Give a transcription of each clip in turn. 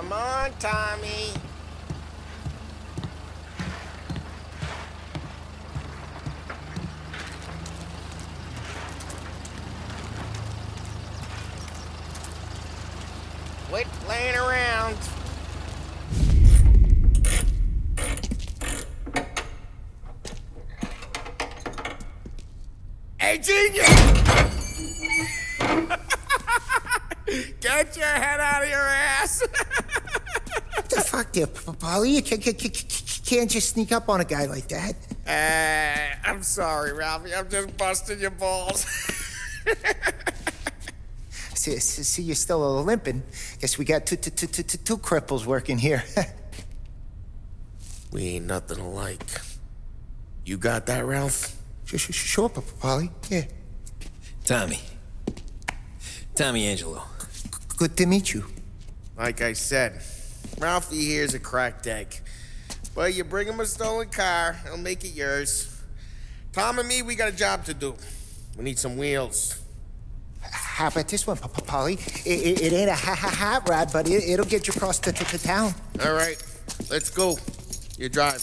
Come on, Tommy. Quit playing around. Hey, genius! Get your head out of your ass! What the fuck there, Polly? You can't just sneak up on a guy like that. I'm sorry, Ralphie. I'm just busting your balls. See, you're still limping. Guess we got two cripples working here. We ain't nothing alike. You got that, Ralph? Sure, Polly. Yeah. Tommy Angelo. Good to meet you. Like I said, Ralphie here's a cracked egg. But you bring him a stolen car, he'll make it yours. Tom and me, we got a job to do. We need some wheels. How about this one, Polly? It ain't a hot rod, but it'll get you across to town. All right, let's go. You're driving.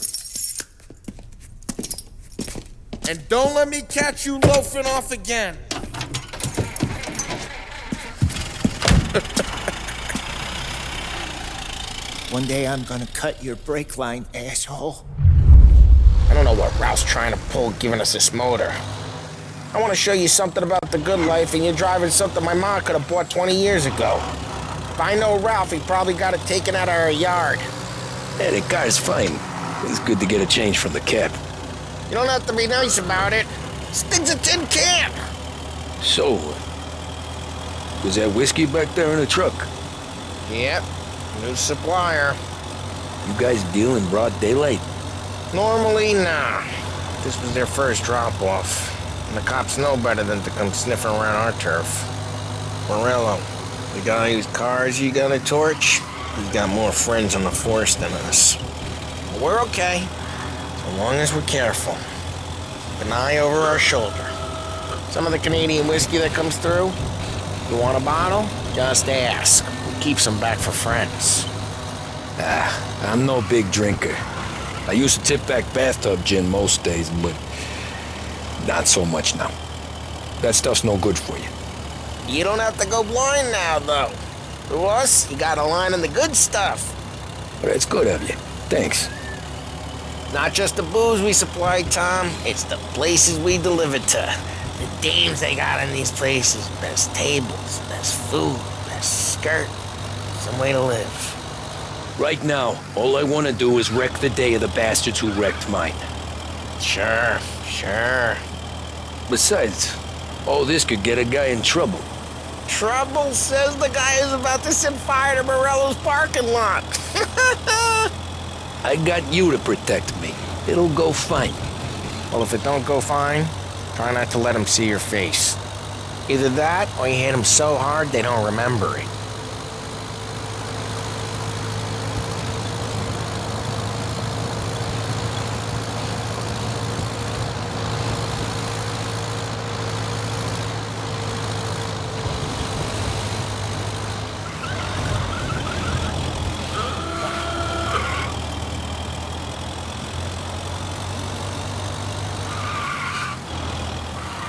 And don't let me catch you loafing off again. One day I'm gonna cut your brake line, asshole. I don't know what Ralph's trying to pull giving us this motor. I want to show you something about the good life, and you're driving something my mom could have bought 20 years ago. If I know Ralph, he probably got it taken out of our yard. Yeah, the car's fine. It's good to get a change from the cab. You don't have to be nice about it. This thing's a tin can. So, was that whiskey back there in the truck? Yep, new supplier. You guys deal in broad daylight? Normally, nah. This was their first drop-off. And the cops know better than to come sniffing around our turf. Morello, the guy whose cars you got a torch, he's got more friends on the force than us. But we're okay, so long as we're careful. Keep an eye over our shoulder. Some of the Canadian whiskey that comes through, you want a bottle? Just ask. We keep some back for friends. I'm no big drinker. I used to tip back bathtub gin most days, but not so much now. That stuff's no good for you. You don't have to go blind now, though. To us, you got a line on the good stuff. But it's good of you. Thanks. Not just the booze we supply, Tom. It's the places we deliver to. The dames they got in these places. Best tables, best food, best skirt. Some way to live. Right now, all I want to do is wreck the day of the bastards who wrecked mine. Sure. Besides, all this could get a guy in trouble. Trouble, says the guy who's about to set fire to Morello's parking lot. I got you to protect me. It'll go fine. Well, if it don't go fine, try not to let them see your face. Either that, or you hit them so hard they don't remember it.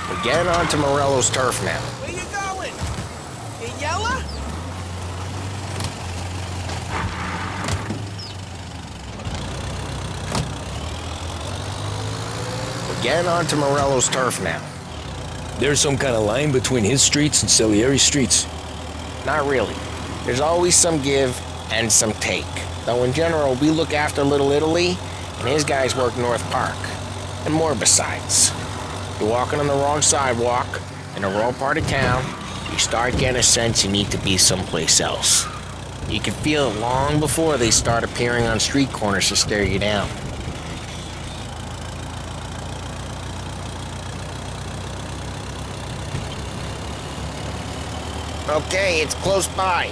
We're getting onto Morello's turf now. Where you going? In yellow? We're getting onto Morello's turf now. There's some kind of line between his streets and Salieri's streets. Not really. There's always some give and some take. Though in general, we look after Little Italy, and his guys work North Park. And more besides. You're walking on the wrong sidewalk, in the wrong part of town, you start getting a sense you need to be someplace else. You can feel it long before they start appearing on street corners to stare you down. Okay, it's close by.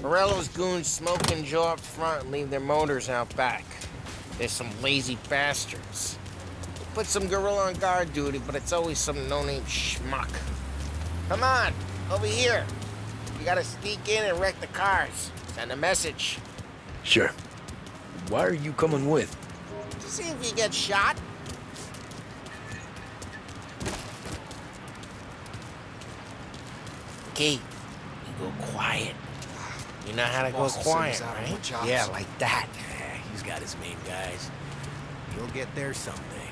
Morello's goons smoke and jaw up front and leave their motors out back. There's some lazy bastards. put some gorilla on guard duty, but it's always some no-name schmuck. Come on, over here. You gotta sneak in and wreck the cars. Send a message. Sure. Why are you coming with? To see if you get shot. Okay, you go quiet. You know how to go quiet, right? Yeah, like that. He's got his main guys. You'll get there someday.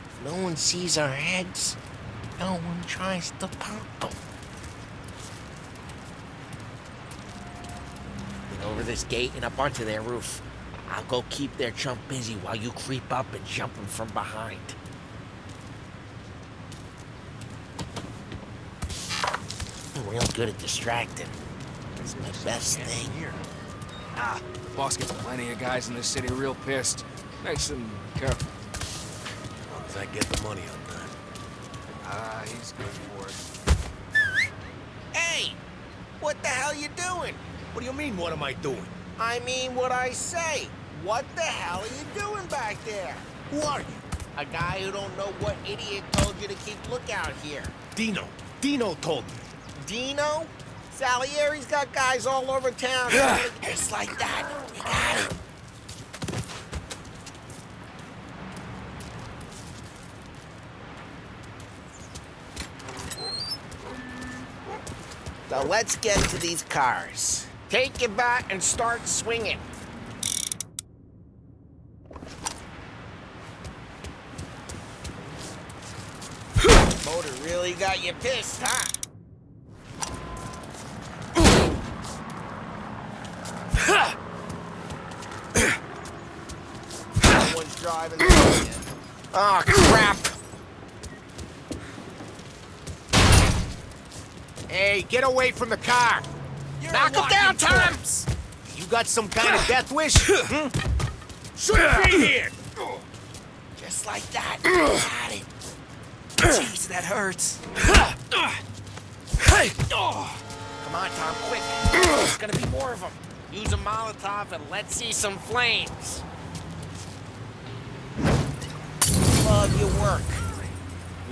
If no one sees our heads, no one tries to pop them. Get over this gate and up onto their roof. I'll go keep their chump busy while you creep up and jump him from behind. I'm real good at distracting. It's my best thing. Here. The boss gets plenty of guys in this city real pissed. Makes them careful. As long as I get the money on time. He's good for it. Hey! What the hell you doing? What do you mean, what am I doing? I mean what I say. What the hell are you doing back there? Who are you? A guy who don't know what idiot told you to keep lookout here. Dino. Dino told me. Dino? Salieri's got guys all over town. Just like that. You got it. So let's get to these cars. Take your bat and start swinging. Motor really got you pissed, huh? Someone's driving the van. Oh, crap! Hey, get away from the car! Knock him down, Tom! You got some kind of death wish? Shouldn't be here! Just like that. Got it. Jeez, that hurts. Hey! Come on, Tom, quick. There's gonna be more of them. Use a Molotov and let's see some flames. Love your work.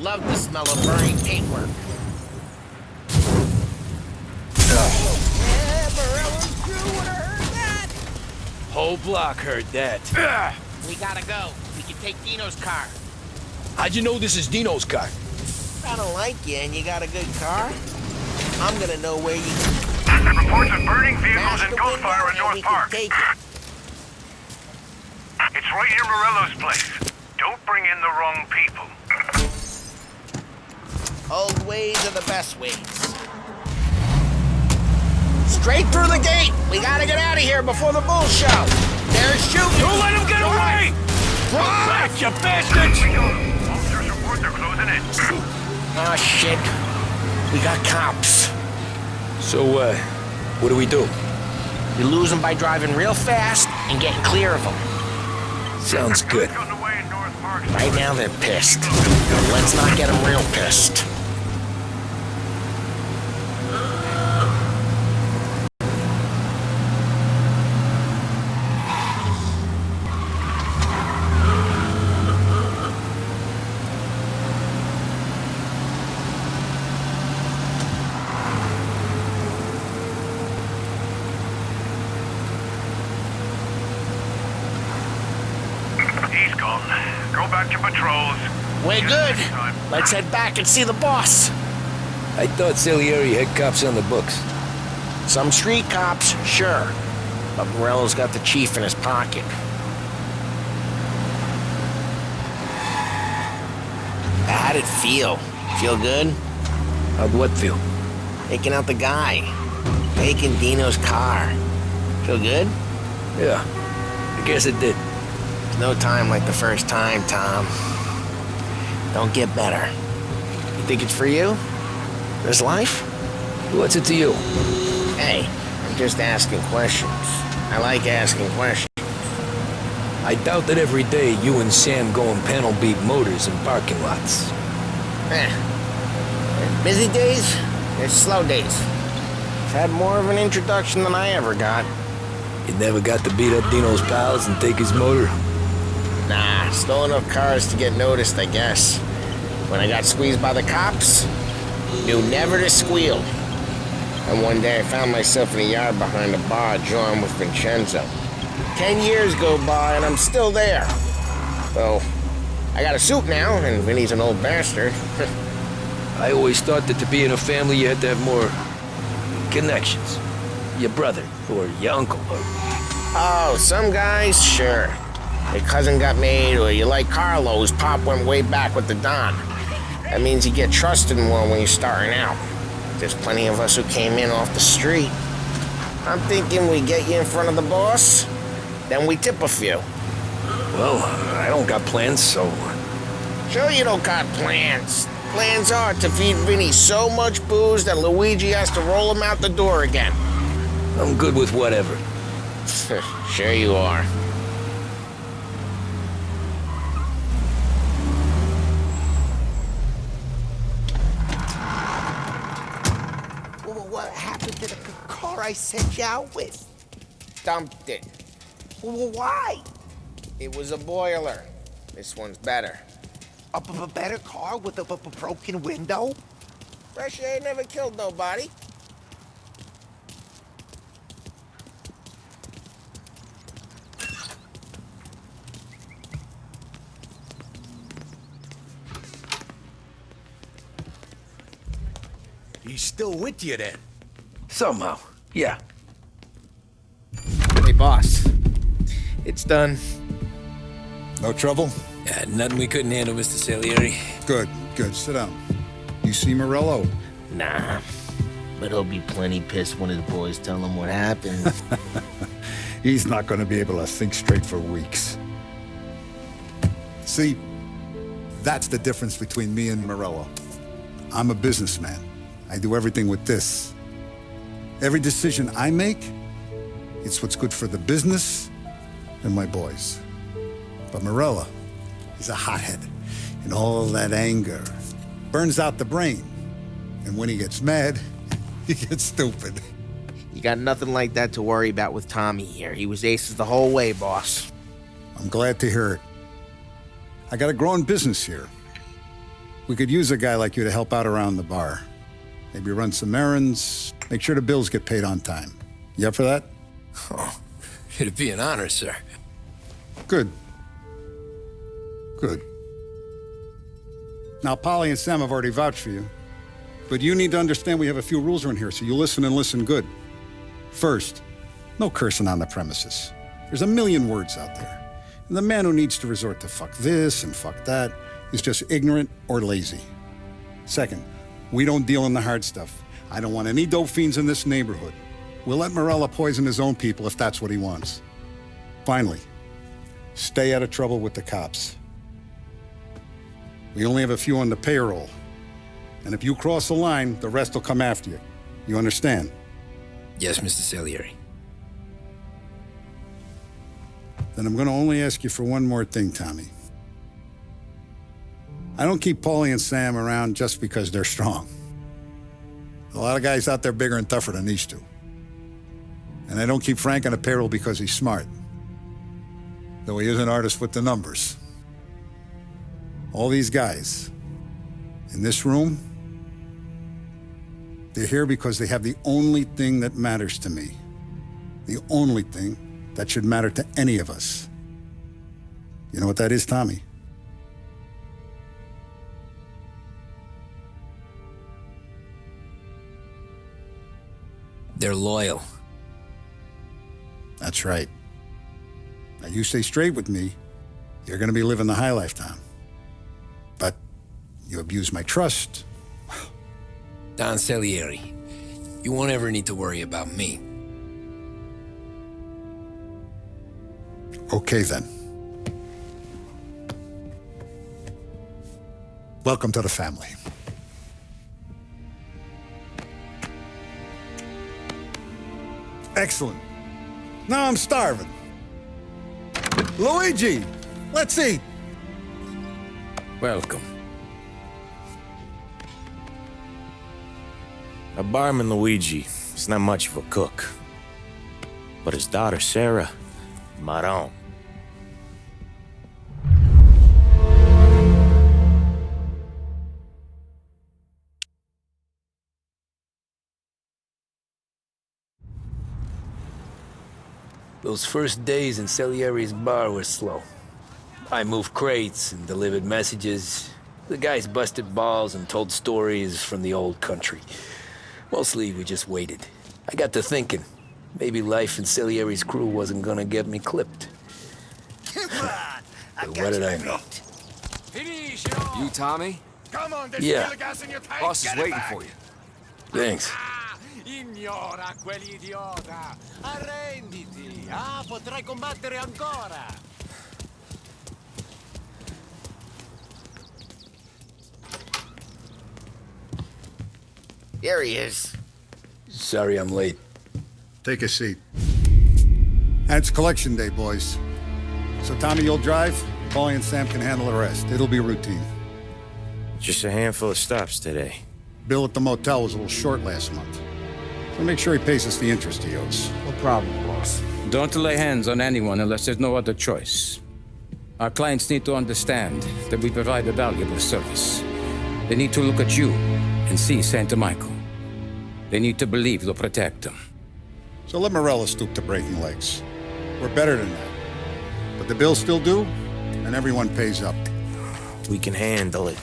Love the smell of burning paintwork. Yeah, Morello's crew would have heard that. Whole block heard that. We gotta go. We can take Dino's car. How'd you know this is Dino's car? I don't like you and you got a good car. I'm gonna know where you Reports of burning vehicles smash and the gunfire window in and North we can Park. take it. It's right near Morello's place. Don't bring in the wrong people. Old ways are the best ways. Straight through the gate! We gotta get out of here before the bull show! They're shooting! Don't let him get away! Run back, you bastards! We go. Officers report they're closing in. Oh, shit. We got cops. So, what do we do? We lose them by driving real fast and getting clear of them. Sounds good. Gotten away in North Park. Right now they're pissed. But let's not get them real pissed. He's gone. Go back to patrols. We're good. Let's head back and see the boss. I thought Salieri had cops on the books. Some street cops, sure. But Morello's got the chief in his pocket. How'd it feel? Feel good? How'd what feel? Taking out the guy. Taking Dino's car. Feel good? Yeah, I guess it did. There's no time like the first time, Tom. Don't get better. You think it's for you? This life? What's it to you? Hey, I'm just asking questions. I like asking questions. I doubt that every day you and Sam go and panel beat motors in parking lots. There's busy days, there's slow days. I've had more of an introduction than I ever got. You never got to beat up Dino's pals and take his motor? Nah, stole enough cars to get noticed, I guess. When I got squeezed by the cops, knew never to squeal. And one day I found myself in a yard behind a bar drawing with Vincenzo. 10 years go by and I'm still there. So, I got a suit now, and Vinny's an old bastard. I always thought that to be in a family you had to have more connections. Your brother, or your uncle, or... Oh, some guys, sure. Your cousin got made, or you like Carlos, Pop went way back with the Don. That means you get trusted more when you're starting out. There's plenty of us who came in off the street. I'm thinking we get you in front of the boss, then we tip a few. Well, I don't got plans, so... Sure you don't got plans. Plans are to feed Vinny so much booze that Luigi has to roll him out the door again. I'm good with whatever. Sure you are. What happened to the car I sent you out with? Dumped it. Why? It was a boiler. This one's better. A better car with a broken window? Fresh air never killed nobody. He's still with you then? Somehow, yeah. Hey, boss. It's done. No trouble? Yeah, nothing we couldn't handle, Mr. Salieri. Good, good. Sit down. You see Morello? Nah. But he'll be plenty pissed when his boys tell him what happened. He's not going to be able to think straight for weeks. See, that's the difference between me and Morello. I'm a businessman. I do everything with this. Every decision I make, it's what's good for the business and my boys. But Morello, he's a hothead. And all that anger burns out the brain. And when he gets mad, he gets stupid. You got nothing like that to worry about with Tommy here. He was aces the whole way, boss. I'm glad to hear it. I got a growing business here. We could use a guy like you to help out around the bar. Maybe run some errands, make sure the bills get paid on time. You up for that? Oh, it'd be an honor, sir. Good. Good. Now, Polly and Sam have already vouched for you. But you need to understand we have a few rules around here, so you listen and listen good. First, no cursing on the premises. There's a million words out there. And the man who needs to resort to fuck this and fuck that is just ignorant or lazy. Second, we don't deal in the hard stuff. I don't want any dope fiends in this neighborhood. We'll let Morella poison his own people if that's what he wants. Finally, stay out of trouble with the cops. We only have a few on the payroll. And if you cross the line, the rest will come after you. You understand? Yes, Mr. Salieri. Then I'm going to only ask you for one more thing, Tommy. I don't keep Paulie and Sam around just because they're strong. A lot of guys out there bigger and tougher than these two. And I don't keep Frank on the payroll because he's smart. Though he is an artist with the numbers. All these guys in this room, they're here because they have the only thing that matters to me. The only thing that should matter to any of us. You know what that is, Tommy? They're loyal. That's right. Now, you stay straight with me, you're going to be living the high life, Tom. But you abuse my trust. Don Salieri, you won't ever need to worry about me. Okay, then. Welcome to the family. Excellent. Now I'm starving. Luigi, let's eat. Welcome. A barman Luigi is not much of a cook. But his daughter, Sarah, Maron. Those first days in Salieri's bar were slow. I moved crates and delivered messages. The guys busted balls and told stories from the old country. Mostly, we just waited. I got to thinking, maybe life in Salieri's crew wasn't gonna get me clipped. Come on! But what did I know? You, Tommy? Come on, there's Yeah. still gas in your tank. Boss is Get it waiting back. for you. Thanks. Ignora quell'idiota! Arrenditi! Potrai combattere ancora! There he is. Sorry I'm late. Take a seat. And it's collection day, boys. So Tommy, you'll drive. Paulie and Sam can handle the rest. It'll be routine. Just a handful of stops today. Bill at the motel was a little short last month. So make sure he pays us the interest he owes. No problem, boss. Don't lay hands on anyone unless there's no other choice. Our clients need to understand that we provide a valuable service. They need to look at you and see Santa Michael. They need to believe you'll protect them. So let Morella stoop to breaking legs. We're better than that. But the bills still due, and everyone pays up. We can handle it.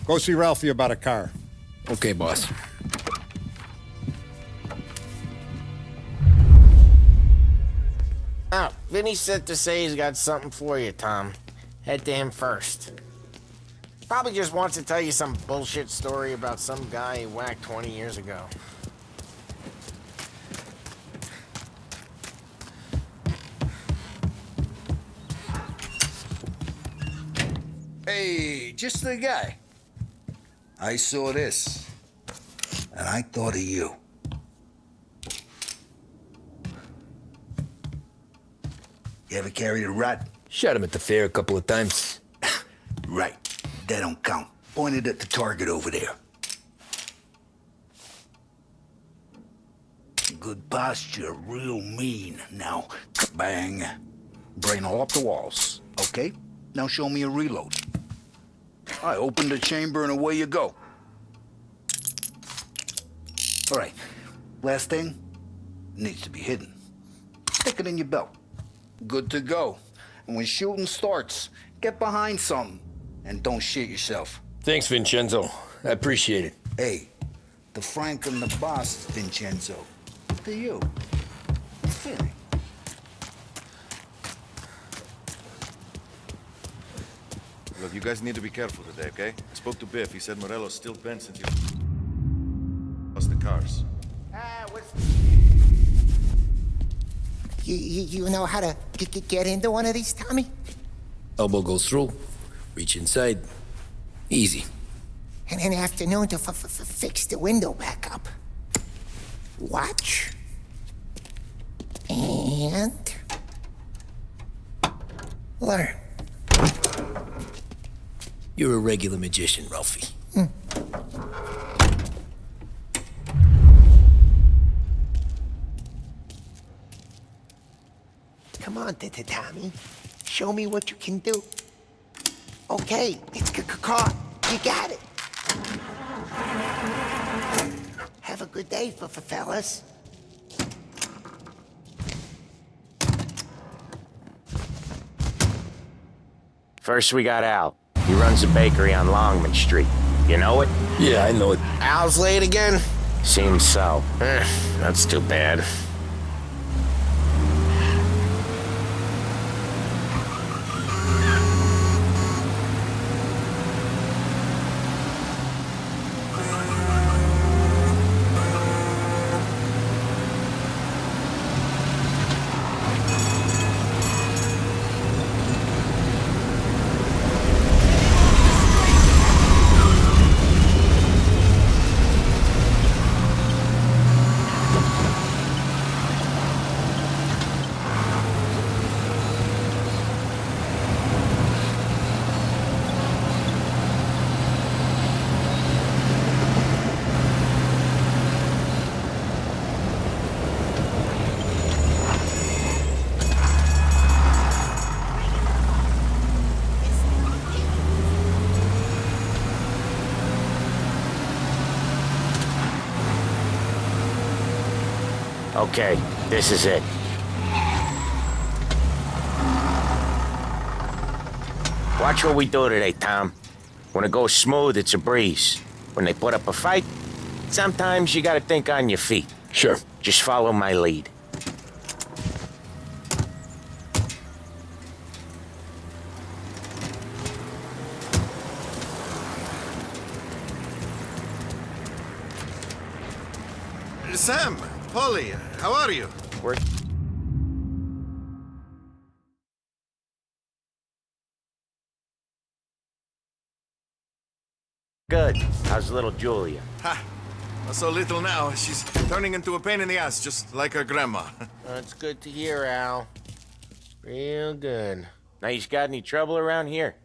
Go see Ralphie about a car. Okay, boss. Oh, Vinny said to say he's got something for you, Tom. Head to him first. Probably just wants to tell you some bullshit story about some guy he whacked 20 years ago. Hey, just the guy. I saw this, and I thought of you. You ever carried a rat? Shot him at the fair a couple of times. Right. That don't count. Pointed at the target over there. Good posture, real mean. Now, bang. Brain all up the walls. Okay? Now show me a reload. I open the chamber and away you go. All right. Last thing needs to be hidden. Stick it in your belt. Good to go. And when shooting starts, get behind something and don't shit yourself. Thanks, Vincenzo. I appreciate it. Hey, the Frank and the boss, Vincenzo. To you. Fitting. Look, you guys need to be careful today, okay? I spoke to Biff. He said Morello's still bent since he lost the cars. You know how to get into one of these, Tommy? Elbow goes through. Reach inside. Easy. And an afternoon to fix the window back up. Watch. And... learn. You're a regular magician, Ralphie. Come on, Tommy. Show me what you can do. Okay, it's caught. You got it. Have a good day, fellas. First, we got Al. He runs a bakery on Longman Street. You know it? Yeah, I know it. Al's late again? Seems so. That's too bad. Okay, this is it. Watch what we do today, Tom. When it goes smooth, it's a breeze. When they put up a fight, sometimes you gotta think on your feet. Sure. Just follow my lead. Sam, Polly, how are you? We're... Good. How's little Julia? Ha! Not so little now. She's turning into a pain in the ass, just like her grandma. That's good to hear, Al. Real good. Now, you got any trouble around here?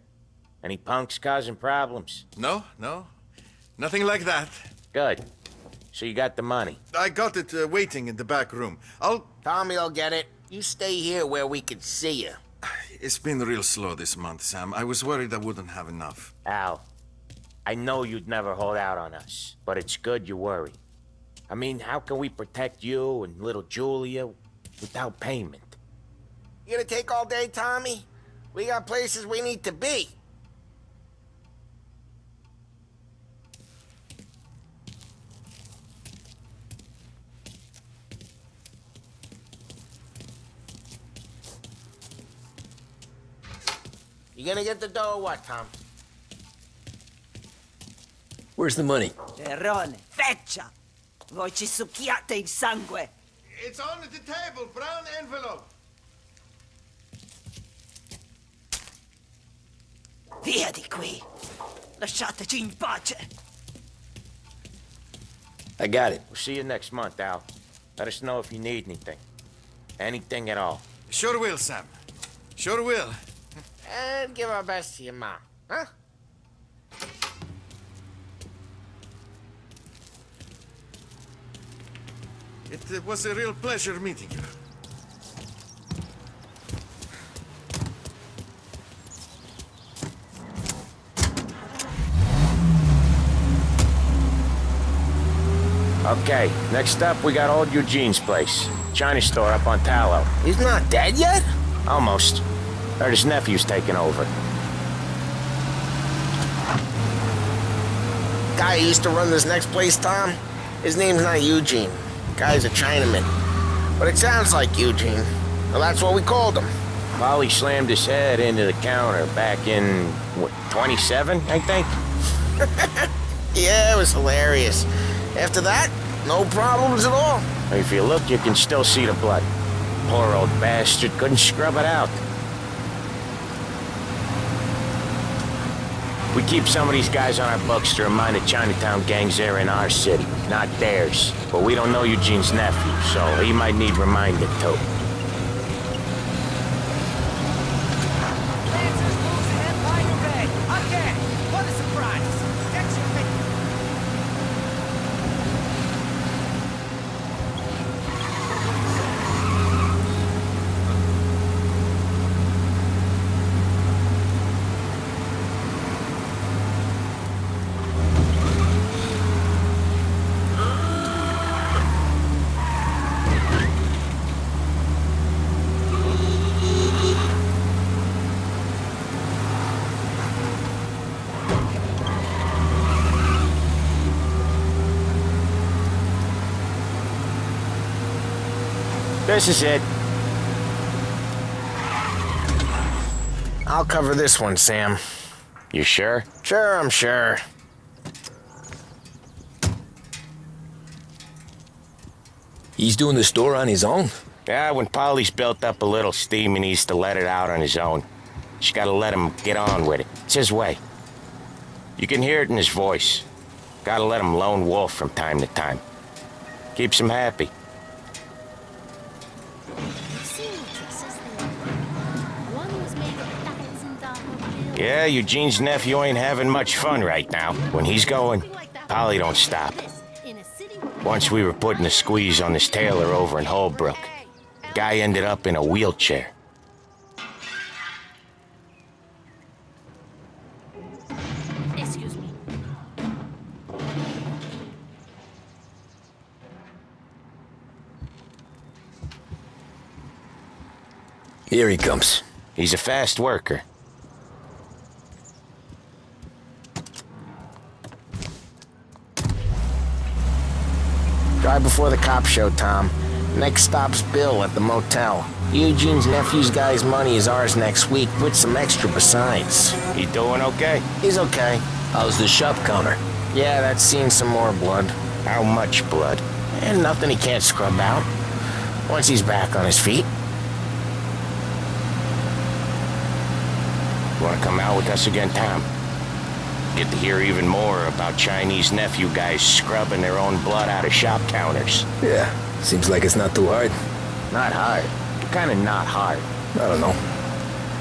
Any punks causing problems? No, no. Nothing like that. Good. So you got the money? I got it waiting in the back room. Tommy'll get it. You stay here where we can see you. It's been real slow this month, Sam. I was worried I wouldn't have enough. Al, I know you'd never hold out on us, but it's good you worry. I mean, how can we protect you and little Julia without payment? You gonna take all day, Tommy? We got places we need to be. You gonna get the dough or what, Tom? Where's the money? Terrone, feccia! Voi ci succhiate il sangue! It's on the table, brown envelope. Via di qui! Lasciateci in pace! I got it. We'll see you next month, Al. Let us know if you need anything. Anything at all. Sure will, Sam. Sure will. And give our best to your mom, huh? It was a real pleasure meeting you. Okay, next up, we got old Eugene's place. China store up on Tallow. He's not dead yet? Almost. Heard his nephew's taking over. Guy who used to run this next place, Tom? His name's not Eugene. Guy's a Chinaman. But it sounds like Eugene. Well, that's what we called him. Polly slammed his head into the counter back in, what, 27, I think? Yeah, it was hilarious. After that, no problems at all. If you look, you can still see the blood. Poor old bastard couldn't scrub it out. We keep some of these guys on our books to remind the Chinatown gangs they're in our city, not theirs. But we don't know Eugene's nephew, so he might need reminded too. Lancers moves to Empire Bay! Again! What a surprise! Get your pick! This is it. I'll cover this one, Sam. You sure? Sure, I'm sure. He's doing the store on his own? Yeah, when Polly's built up a little steam, he needs to let it out on his own. Just gotta let him get on with it. It's his way. You can hear it in his voice. Gotta let him lone wolf from time to time. Keeps him happy. Yeah, Eugene's nephew ain't having much fun right now. When he's going, Polly don't stop. Once we were putting a squeeze on this tailor over in Holbrook. Guy ended up in a wheelchair. Excuse me. Here he comes. He's a fast worker. Drive before the cops show, Tom. Next stop's Bill at the motel. Eugene's nephew's guy's money is ours next week, with some extra besides. He doing okay? He's okay. How's the shop counter? Yeah, that's seen some more blood. How much blood? And nothing he can't scrub out. Once he's back on his feet. You wanna come out with us again, Tom? Get to hear even more about Chinese nephew guys scrubbing their own blood out of shop counters. Yeah, seems like it's not too hard. Not hard. Kinda not hard. I don't know.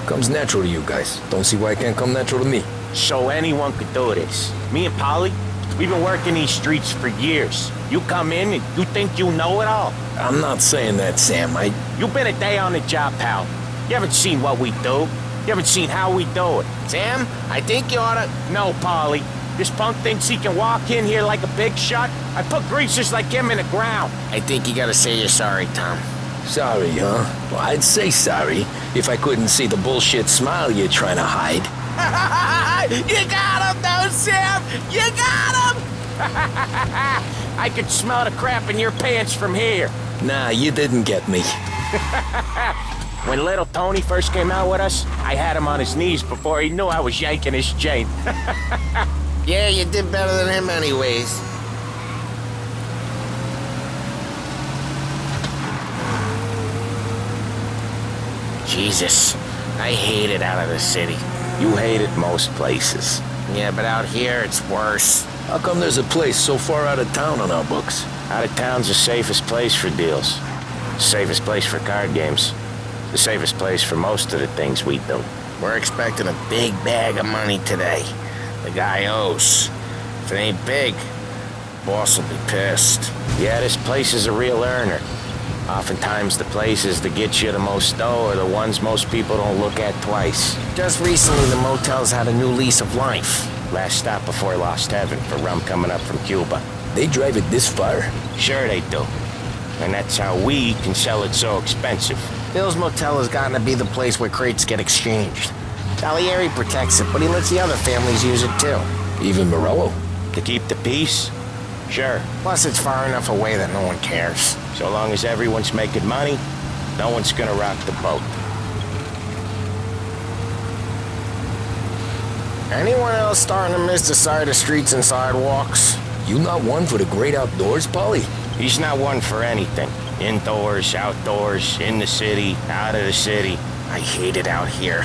Comes natural to you guys. Don't see why it can't come natural to me. So anyone could do this. Me and Polly, we've been working these streets for years. You come in and you think you know it all. I'm not saying that, Sam. You've been a day on the job, pal. You haven't seen what we do. You haven't seen how we do it. Sam, I think you oughta... No, Polly. This punk thinks he can walk in here like a big shot. I put greasers like him in the ground. I think you gotta say you're sorry, Tom. Sorry, huh? Well, I'd say sorry if I couldn't see the bullshit smile you're trying to hide. You got him, though, Sam! You got him! I could smell the crap in your pants from here. Nah, you didn't get me. When little Tony first came out with us, I had him on his knees before he knew I was yanking his chain. Yeah, you did better than him anyways. Jesus, I hate it out of the city. You hate it most places. Yeah, but out here, it's worse. How come there's a place so far out of town on our books? Out of town's the safest place for deals. Safest place for card games. The safest place for most of the things we do. We're expecting a big bag of money today. The guy owes. If it ain't big, boss will be pissed. Yeah, this place is a real earner. Oftentimes the places that get you the most dough are the ones most people don't look at twice. Just recently, the motel's had a new lease of life. Last stop before Lost Heaven for rum coming up from Cuba. They drive it this far? Sure they do. And that's how we can sell it so expensive. Bill's motel has gotten to be the place where crates get exchanged. Salieri protects it, but he lets the other families use it too. Even Morello? To keep the peace? Sure. Plus, it's far enough away that no one cares. So long as everyone's making money, no one's gonna rock the boat. Anyone else starting to miss the side of streets and sidewalks? You not one for the great outdoors, Polly? He's not one for anything. Indoors, outdoors, in the city, out of the city. I hate it out here.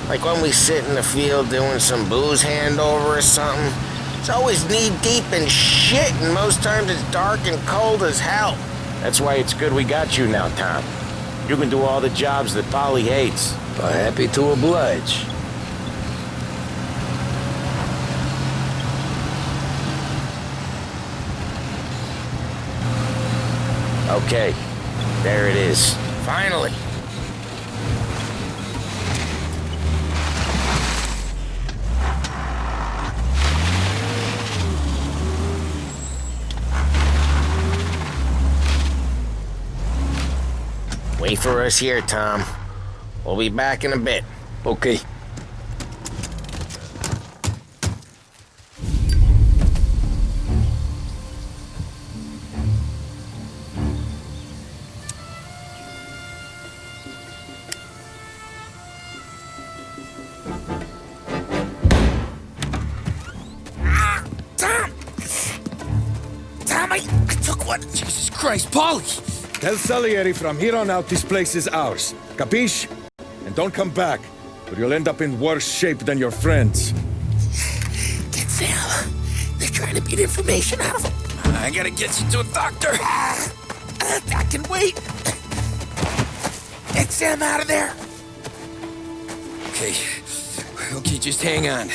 Like when we sit in the field doing some booze handover or something. It's always knee-deep in shit, and most times it's dark and cold as hell. That's why it's good we got you now, Tom. You can do all the jobs that Polly hates. Happy to oblige. Okay, there it is. Finally. Wait for us here, Tom. We'll be back in a bit. Okay. Tom, I took one. Jesus Christ, Polly! Tell Salieri from here on out this place is ours. Capiche? And don't come back, or you'll end up in worse shape than your friends. Get Sam. They're trying to beat information out of him. I gotta get you to a doctor. I can wait. Get Sam out of there. Okay, just hang on.